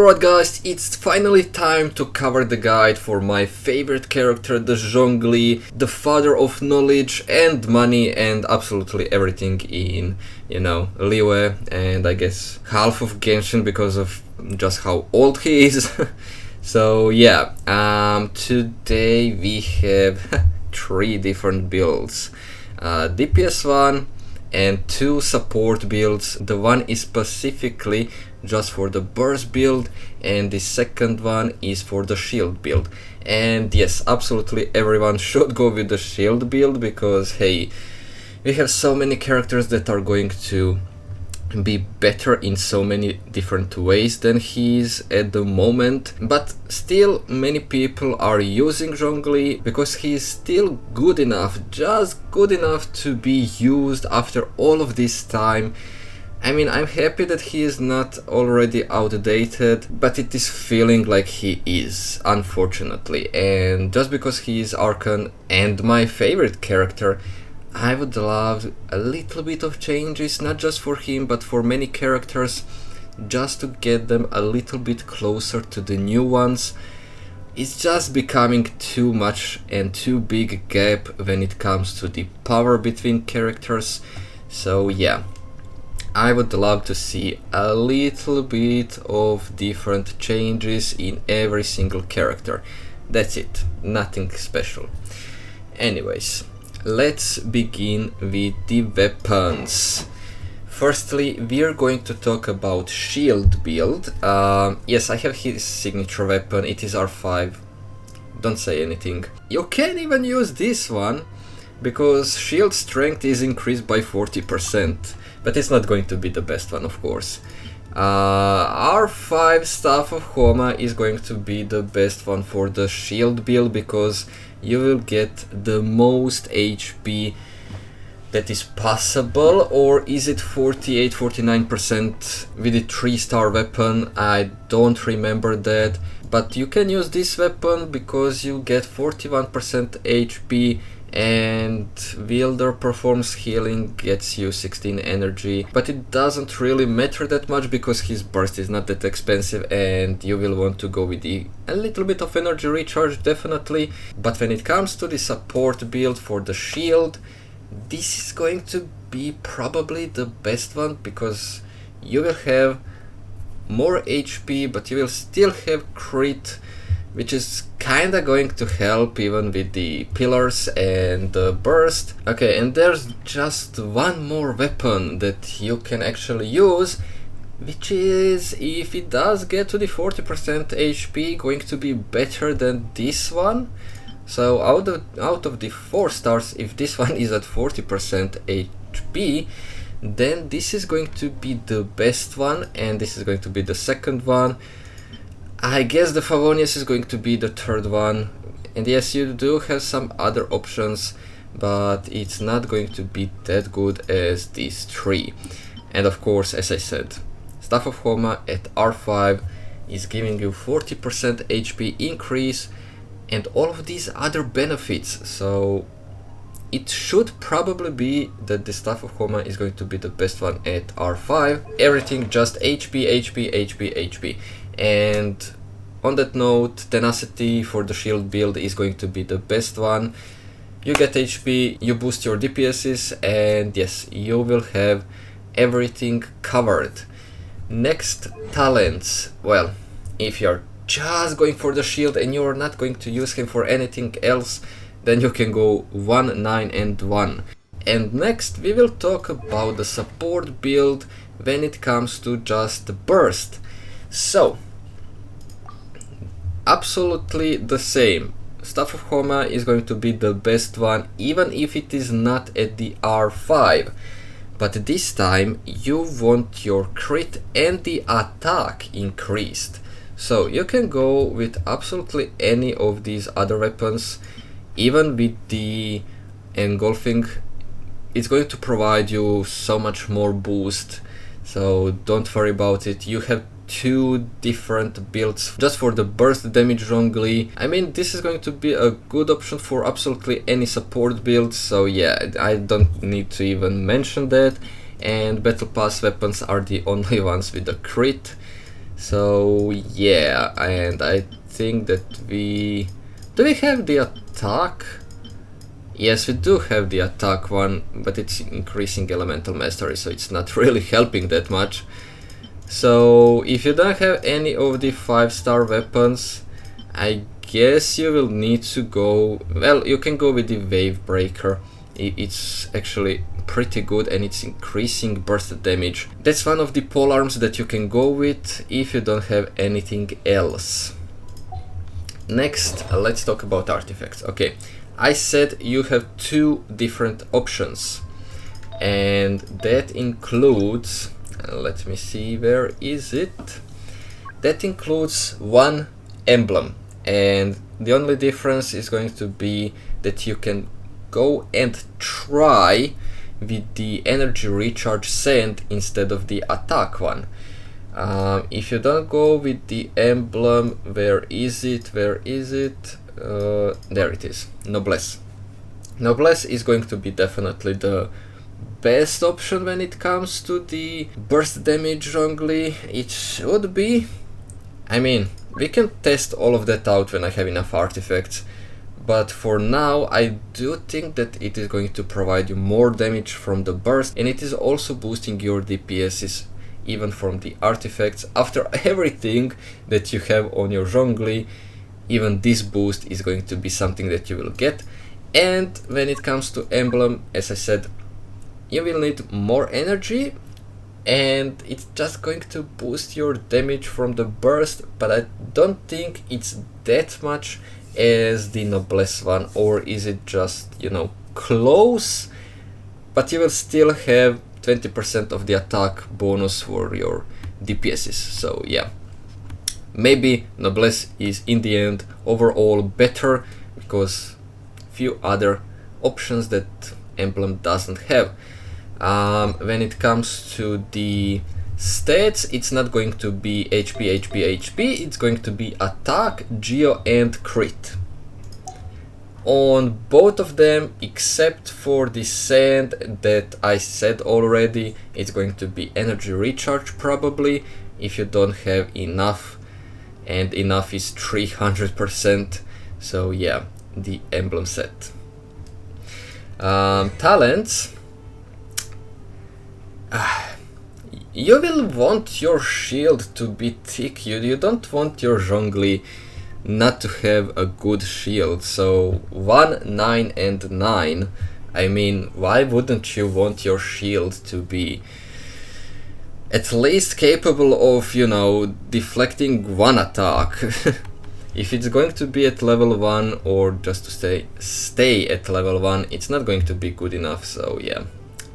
Alright guys, it's finally time to cover the guide for my favorite character, the Zhongli, the father of knowledge and money and absolutely everything in, Liyue and I guess half of Genshin because of just how old he is. So yeah, today we have 3 different builds. DPS one and 2 support builds. The one is specifically just for the burst build and the second one is for the shield build. And yes, absolutely everyone should go with the shield build because hey, we have so many characters that are going to be better in so many different ways than he is at the moment, but still many people are using Zhongli because he is still good enough, just good enough to be used after all of this time. I mean, I'm happy that he is not already outdated, but it is feeling like he is, unfortunately. And just because he is Archon and my favorite character, I would love a little bit of changes, not just for him, but for many characters, just to get them a little bit closer to the new ones. It's just becoming too much and too big a gap when it comes to the power between characters. So yeah, I would love to see a little bit of different changes in every single character. That's it, nothing special. Anyways, let's begin with the weapons. Firstly, we are going to talk about shield build. Yes, I have his signature weapon, it is R5. Don't say anything. You can even use this one, because shield strength is increased by 40%. But it's not going to be the best one, of course. R5 Staff of Homa is going to be the best one for the shield build because you will get the most HP that is possible. Or is it 48-49% with the 3-star weapon? I don't remember that. But you can use this weapon because you get 41% HP and Wielder performs healing, gets you 16 energy, but it doesn't really matter that much because his burst is not that expensive and you will want to go with a little bit of energy recharge definitely. But when it comes to the support build for the shield, this is going to be probably the best one because you will have more HP but you will still have crit, which is kinda going to help even with the pillars and the burst. Okay, and there's just one more weapon that you can actually use, which is, if it does get to the 40% HP, going to be better than this one. So out of the 4 stars, if this one is at 40% HP, then this is going to be the best one and this is going to be the second one. I guess the Favonius is going to be the third one, and yes, you do have some other options, but it's not going to be that good as these 3. And of course, as I said, Staff of Homa at R5 is giving you 40% HP increase and all of these other benefits, so it should probably be that the Staff of Homa is going to be the best one at R5. Everything just HP, HP, HP, HP. And on that note, Tenacity for the shield build is going to be the best one. You get HP, you boost your DPSs, and yes, you will have everything covered. Next, talents. Well, if you're just going for the shield and you're not going to use him for anything else, then you can go 1, 9 and 1. And next we will talk about the support build when it comes to just the burst. So, absolutely the same. Staff of Homa is going to be the best one even if it is not at the R5. But this time you want your crit and the attack increased. So you can go with absolutely any of these other weapons. Even with the engulfing, it's going to provide you so much more boost. So don't worry about it. You have 2 different builds just for the burst damage Zhongli. I mean, this is going to be a good option for absolutely any support build, so yeah, I don't need to even mention that. And battle pass weapons are the only ones with the crit. So yeah, and I think that do we have the attack? Yes, we do have the attack one, but it's increasing elemental mastery, so it's not really helping that much. So if you don't have any of the 5-star weapons, I guess you will need to go, well, you can go with the Wave Breaker. It's actually pretty good and it's increasing burst damage. That's one of the polearms that you can go with if you don't have anything else. Next, let's talk about artifacts. Okay, I said you have 2 different options, and that includes, let me see, where is it? That includes 1 emblem, and the only difference is going to be that you can go and try with the energy recharge sand instead of the attack one. If you don't go with the emblem, where is it? There it is, Noblesse. Noblesse is going to be definitely the best option when it comes to the burst damage Zhongli. It should be. I mean, we can test all of that out when I have enough artifacts, but for now I do think that it is going to provide you more damage from the burst, and it is also boosting your DPSs even from the artifacts. After everything that you have on your Zhongli, even this boost is going to be something that you will get. And when it comes to emblem, as I said, you will need more energy, and it's just going to boost your damage from the burst, but I don't think it's that much as the Noblesse one. Or is it just, you know, close? But you will still have 20% of the attack bonus for your DPSs. So yeah, maybe Noblesse is in the end overall better because few other options that emblem doesn't have. When it comes to the stats, it's not going to be HP, it's going to be attack, geo and crit. On both of them, except for the sand that I said already, it's going to be energy recharge probably, if you don't have enough, and enough is 300%. So yeah, the emblem set. Talents. You will want your shield to be thick. You don't want your Zhongli not to have a good shield. So 1, 9 and 9, I mean, why wouldn't you want your shield to be at least capable of, you know, deflecting 1 attack? If it's going to be at level 1 or just to stay at level 1, it's not going to be good enough. So yeah,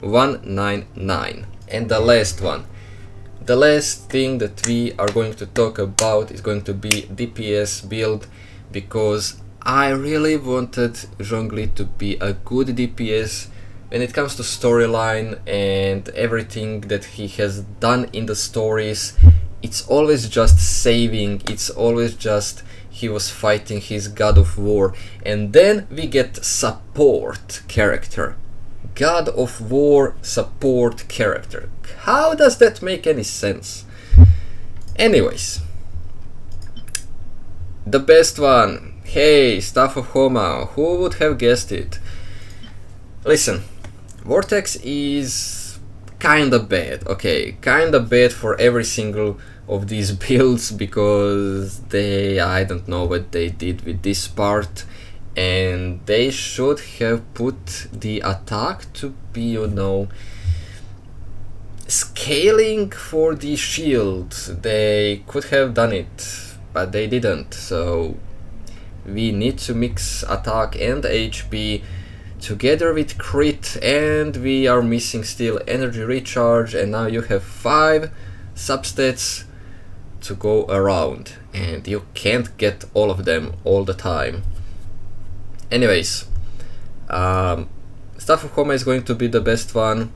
1, 9, 9. And the last one. The last thing that we are going to talk about is going to be DPS build, because I really wanted Zhongli to be a good DPS when it comes to storyline and everything that he has done in the stories. It's always just saving, it's always just he was fighting his god of war, and then we get support character. God of War support character. How does that make any sense? Anyways, the best one. Hey, Staff of Homa, who would have guessed it? Listen, Vortex is kinda bad, okay? Kinda bad for every single of these builds, because I don't know what they did with this part. And they should have put the attack to be, you know, scaling for the shield. They could have done it, but they didn't. So we need to mix attack and HP together with crit, and we are missing still energy recharge, and now you have 5 substats to go around, and you can't get all of them all the time. Anyways, Staff of Homa is going to be the best one.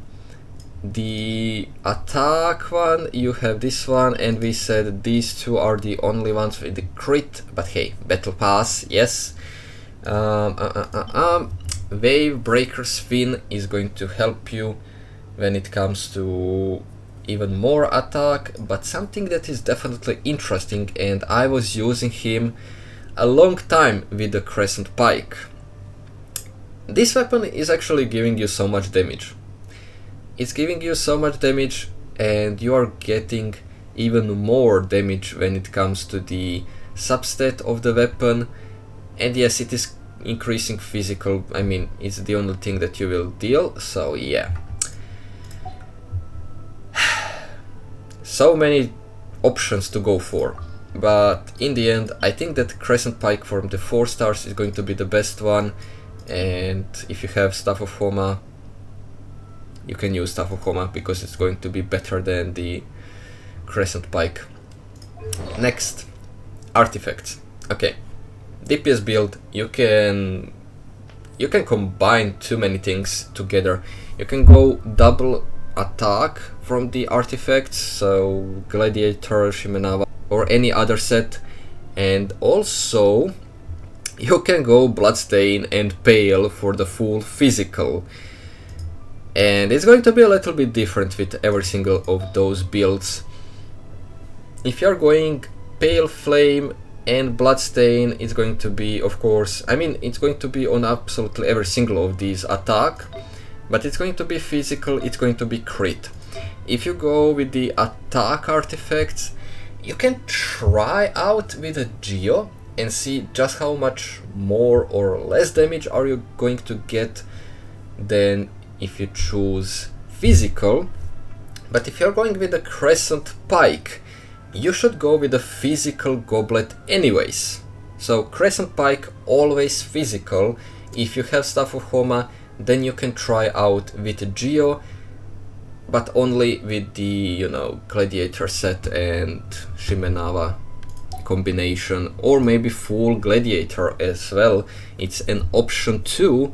The attack one, you have this one, and we said these 2 are the only ones with the crit, but hey, Battle Pass, yes. Wave Breaker Spin is going to help you when it comes to even more attack, but something that is definitely interesting, and I was using him a long time with the Crescent Pike. This weapon is actually giving you so much damage. It's giving you so much damage, and you are getting even more damage when it comes to the substat of the weapon. And yes, it is increasing physical, I mean, it's the only thing that you will deal, so yeah. So many options to go for, but in the end I think that Crescent Pike from the 4 stars is going to be the best one, and if you have Staff of Homa, you can use Staff of Homa because it's going to be better than the Crescent Pike. Next, artifacts. Okay, DPS build, you can combine too many things together. You can go double attack from the artifacts, so Gladiator, Shimenawa, or any other set, and also you can go Bloodstain and Pale for the full physical. And it's going to be a little bit different with every single of those builds. If you're going Pale Flame and Bloodstain, it's going to be, of course, I mean, it's going to be on absolutely every single of these attack, but it's going to be physical, it's going to be crit. If you go with the attack artifacts, you can try out with a Geo and see just how much more or less damage are you going to get than if you choose physical. But if you're going with the Crescent Pike, you should go with the physical goblet anyways. So Crescent Pike always physical. If you have Staff of Homa, then you can try out with Geo, but only with the, you know, Gladiator set and Shimenawa combination, or maybe full Gladiator as well. It's an option too.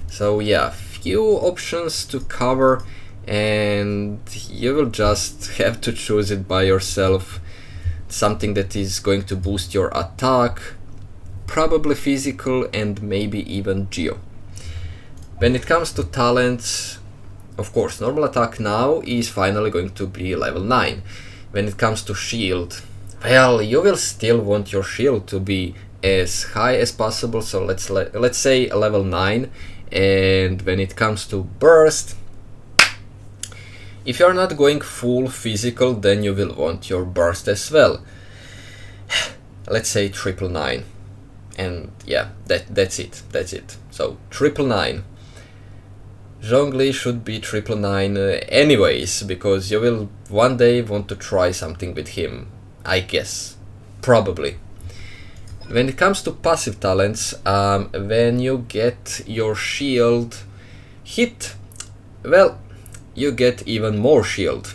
So yeah, few options to cover, and you will just have to choose it by yourself. Something that is going to boost your attack, probably physical, and maybe even Geo. When it comes to talents, of course, normal attack now is finally going to be level 9. When it comes to shield, well, you will still want your shield to be as high as possible, so let's say a level 9. And when it comes to burst, if you're not going full physical, then you will want your burst as well. Let's say 999, and yeah, that's it. So 999. Zhongli should be 999 anyways, because you will one day want to try something with him, I guess, probably. When it comes to passive talents, when you get your shield hit, well, you get even more shield.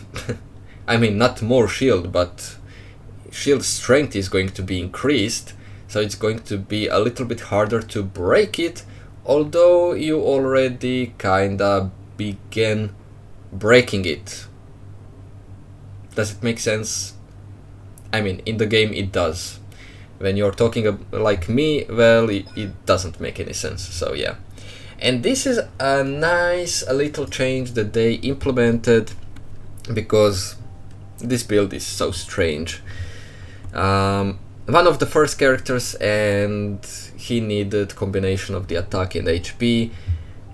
I mean, not more shield, but shield strength is going to be increased, so it's going to be a little bit harder to break it, although you already kinda began breaking it. Does it make sense? I mean, in the game it does. When you're talking like me, well, it doesn't make any sense, so yeah. And this is a nice little change that they implemented, because this build is so strange. One of the first characters, and he needed combination of the attack and HP,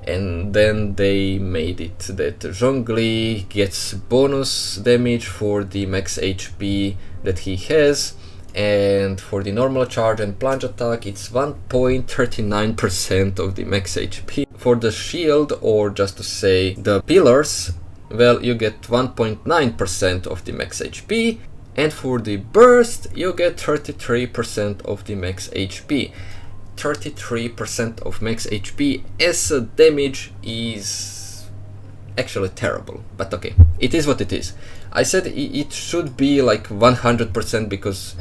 and then they made it that Zhongli gets bonus damage for the max HP that he has, and for the normal charge and plunge attack it's 1.39% of the max HP. For the shield, or just to say the pillars, well, you get 1.9% of the max HP, and for the burst you get 33% of the max HP. 33% of max HP as a damage is actually terrible, but okay, it is what it is. I said it should be like 100% because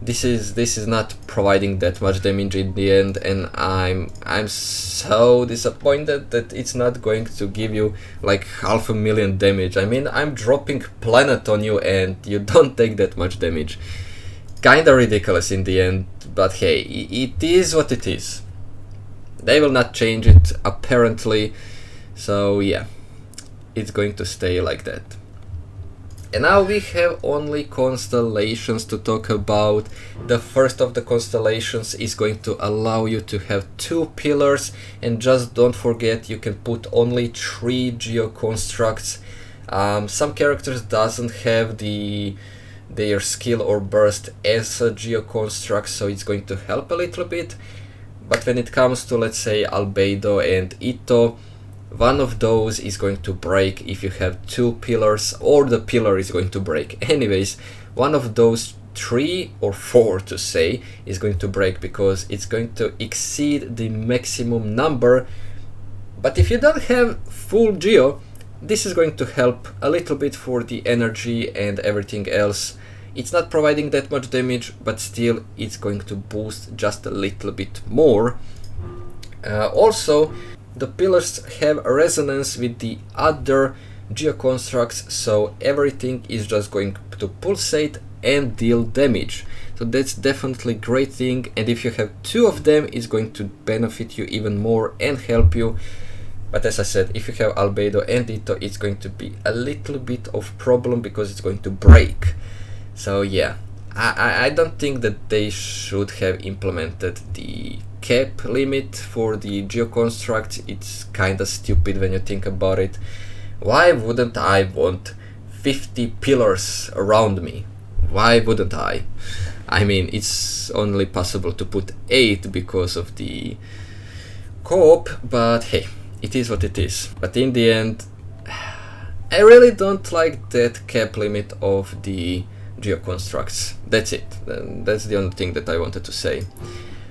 this is not providing that much damage in the end, and I'm so disappointed that it's not going to give you like 500,000 damage. I mean, I'm dropping planet on you and you don't take that much damage. Kinda ridiculous in the end, but hey, it is what it is. They will not change it apparently, so yeah, it's going to stay like that. And now we have only constellations to talk about. The first of the constellations is going to allow you to have 2 pillars, and just don't forget you can put only 3 geoconstructs. Some characters doesn't have their skill or burst as a geoconstruct, so it's going to help a little bit. But when it comes to, let's say, Albedo and Ito, one of those is going to break if you have 2 pillars, or the pillar is going to break. Anyways, one of those 3 or 4 to say is going to break because it's going to exceed the maximum number. But if you don't have full geo, this is going to help a little bit for the energy and everything else. It's not providing that much damage, but still it's going to boost just a little bit more. Also, the pillars have a resonance with the other geoconstructs, so everything is just going to pulsate and deal damage. So that's definitely a great thing, and if you have 2 of them, it's going to benefit you even more and help you. But as I said, if you have Albedo and Ito, it's going to be a little bit of problem because it's going to break. So yeah, I don't think that they should have implemented the cap limit for the geoconstruct. It's kinda stupid when you think about it. Why wouldn't I want 50 pillars around me? Why wouldn't I? I mean, it's only possible to put 8 because of the co-op, but hey, it is what it is. But in the end, I really don't like that cap limit of the geoconstructs. That's it. That's the only thing that I wanted to say.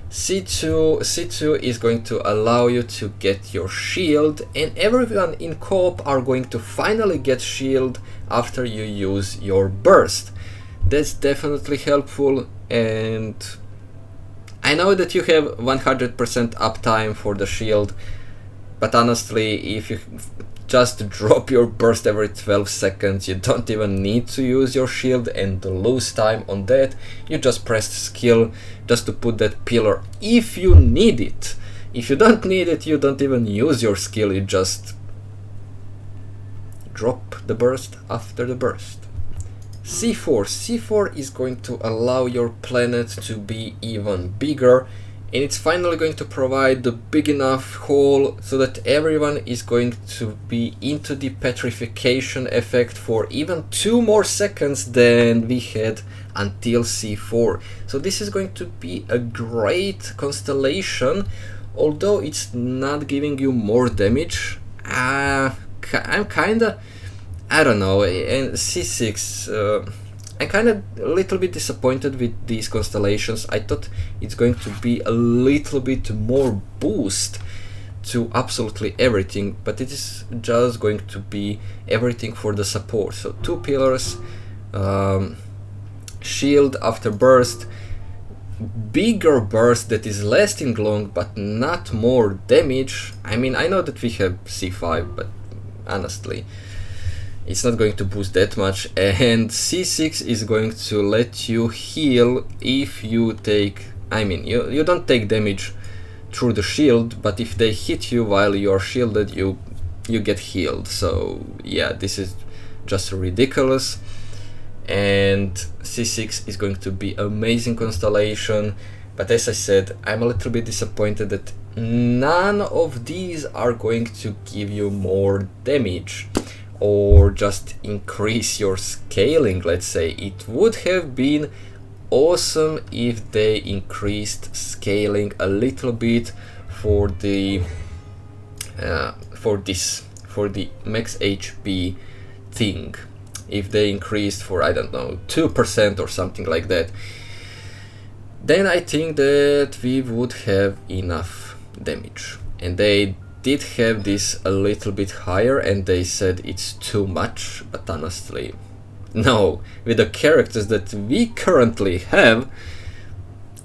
C2 is going to allow you to get your shield, and everyone in co-op are going to finally get shield after you use your burst. That's definitely helpful, and I know that you have 100% uptime for the shield, but honestly, if you just drop your burst every 12 seconds, you don't even need to use your shield and lose time on that. You just press skill just to put that pillar if you need it. If you don't need it, you don't even use your skill, you just drop the burst after the burst. C4 is going to allow your planet to be even bigger, and it's finally going to provide the big enough hole so that everyone is going to be into the petrification effect for even 2 more seconds than we had until C4. So this is going to be a great constellation, although it's not giving you more damage. I'm kinda, I don't know, and C6, I'm kind of a little bit disappointed with these constellations. I thought it's going to be a little bit more boost to absolutely everything, but it is just going to be everything for the support. So 2 pillars, shield after burst, bigger burst that is lasting long but not more damage. I mean, I know that we have C5, but honestly, it's not going to boost that much, and C6 is going to let you heal if you take, I mean, you don't take damage through the shield, but if they hit you while you're shielded, you get healed. So yeah, this is just ridiculous, and C6 is going to be amazing constellation. But as I said, I'm a little bit disappointed that none of these are going to give you more damage or just increase your scaling. Let's say it would have been awesome if they increased scaling a little bit for the for the max HP thing. If they increased for, I don't know, 2% or something like that, then I think that we would have enough damage. And they did have this a little bit higher, and they said it's too much, but honestly, no, with the characters that we currently have,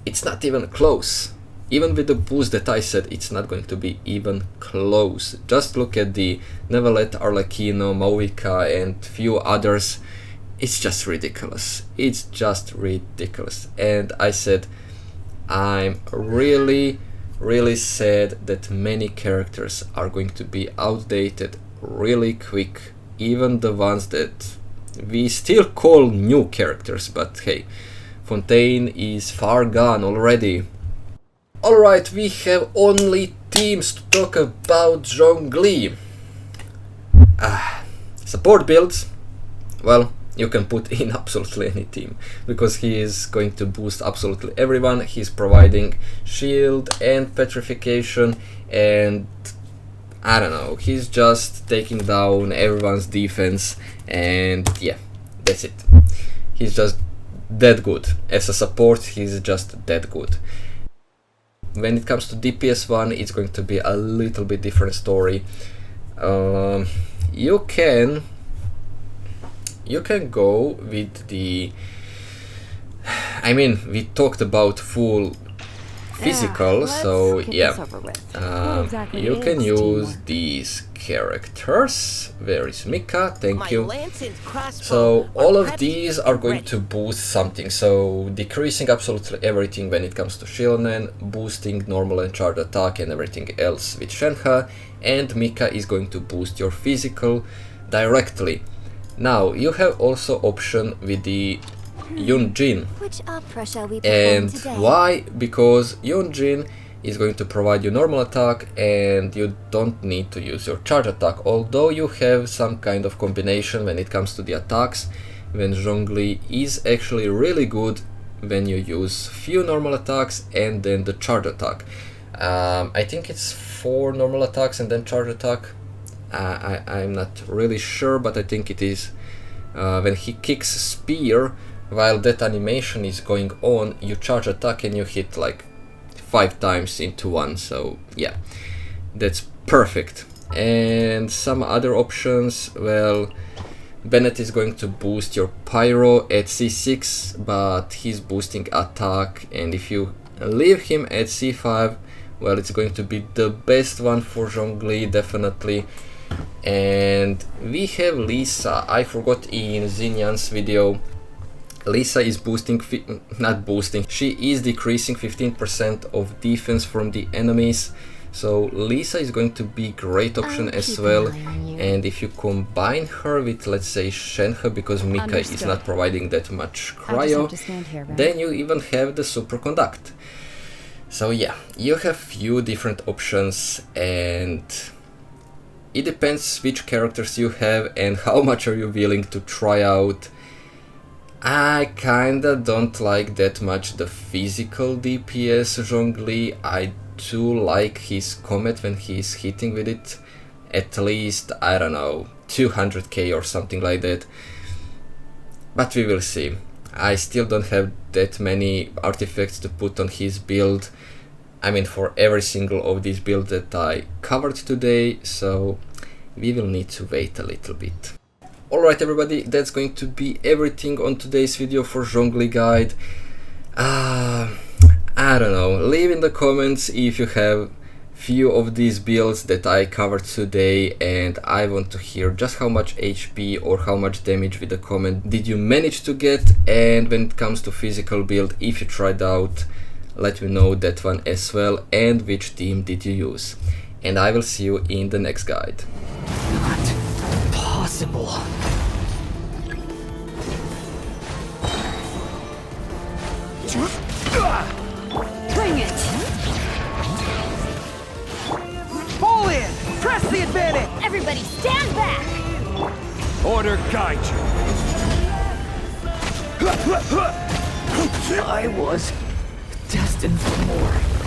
it's not even close. Even with the boost that I said, it's not going to be even close. Just look at the Nevelet, Arlecchino, Mauvika, and few others. It's just ridiculous. It's just ridiculous. And I said, I'm really sad that many characters are going to be outdated really quick. Even the ones that we still call new characters, but hey, Fontaine is far gone already. Alright, we have only teams to talk about Zhongli. Support builds, well, you can put in absolutely any team, because he is going to boost absolutely everyone. He's providing shield and petrification, and I don't know, he's just taking down everyone's defense, and yeah, that's it. He's just that good. As a support, he's just that good. When it comes to DPS 1, it's going to be a little bit different story. You can go with the, I mean, we talked about full physical, so yeah, you can use these characters. Where is Mika? Thank you. So all of these are going to boost something, so decreasing absolutely everything when it comes to Shilnen, boosting normal and charge attack and everything else with Shenhe, and Mika is going to boost your physical directly. Now you have also option with the Yunjin. Which opera shall we And perform today? why? Because Yunjin is going to provide you normal attack and you don't need to use your charge attack, although you have some kind of combination when it comes to the attacks, when Zhongli is actually really good when you use few normal attacks and then the charge attack. I think it's 4 normal attacks and then charge attack. I'm not really sure, but I think it is. When he kicks spear, while that animation is going on, you charge attack and you hit like 5 times into one, so yeah, that's perfect. And some other options, well, Bennett is going to boost your pyro at C6, but he's boosting attack, and if you leave him at C5, well, it's going to be the best one for Zhongli, definitely. And we have Lisa. I forgot in Xinyan's video, Lisa is she is decreasing 15% of defense from the enemies, so Lisa is going to be great option as well. And if you combine her with, let's say, Shenhe, because Mika is not providing that much cryo, then you even have the superconduct. So yeah, you have few different options, and it depends which characters you have and how much are you willing to try out. I kinda don't like that much the physical DPS Zhongli. I do like his comet when he's hitting with it, at least, I don't know, 200k or something like that. But we will see. I still don't have that many artifacts to put on his build. I mean, for every single of these builds that I covered today, so we will need to wait a little bit. Alright everybody, that's going to be everything on today's video for Zhongli guide. I don't know, leave in the comments if you have few of these builds that I covered today, and I want to hear just how much HP or how much damage with the comment did you manage to get, and when it comes to physical build, if you tried out, let me know that one as well, and which team did you use. And I will see you in the next guide. Not possible. Bring it! Pull in! Press the advantage! Everybody stand back! Order guide you. I was destined for more.